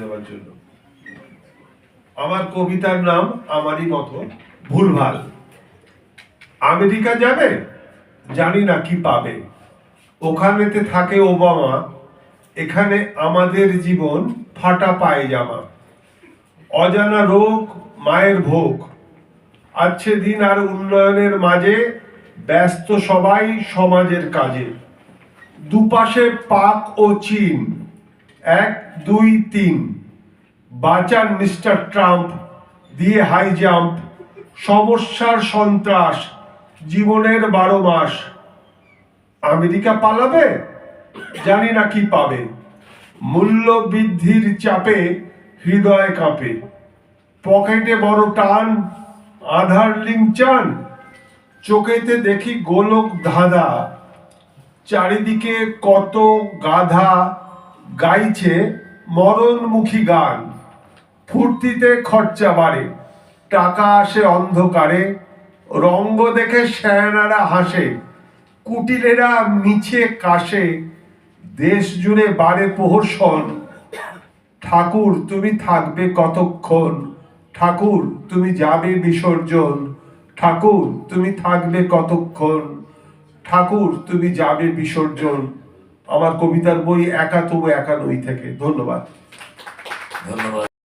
দেওয়ার জন্য। আমার কবিতার নাম আমারই মতো ভুলভাল। আমেরিকা যাবে, জানি না কি পাবে, ওখানেতে থাকে ওবামা, এখানে আমাদের জীবন ফাটা পায়জামা। অজানা রোগ, মায়ের ভোগ, আছে দিন আর উন্নয়নের মাঝে, ব্যস্ত সবাই সমাজের কাজে। দুপাশে পাক ও চীন, 1, 2, 3, বাঁচান মিস্টার ট্রাম্প, দিয়ে হাই জাম্প, সমস্যার সন্ত্রাস, জীবনের 12 মাস। আমেরিকা পালাবে, জানি না কি পাবে, মূল্য বৃদ্ধির চাপে হৃদয় কাঁপে। পকেটে বড় টান, আধার লিঙ্ক চান, চোখেতে দেখি গোলক ধাঁধা, চারিদিকে কত গাধা গাইছে মরণমুখী গান। ফুর্তিতে খরচা বাড়ে, টাকা আসে অন্ধকারে, রঙ্গ দেখে শ্যানারা হাসে, কুটিলেরা মিছে কাশে, দেশ জুড়ে বাড়ে প্রহসন। ঠাকুর তুমি থাকবে কতক্ষণ, ঠাকুর তুমি যাবে বিসর্জন, ঠাকুর তুমি থাকবে কতক্ষণ, ঠাকুর তুমি যাবে বিসর্জন। আমার কবিতার বই একা তবু একা নই থেকে। ধন্যবাদ। ধন্যবাদ।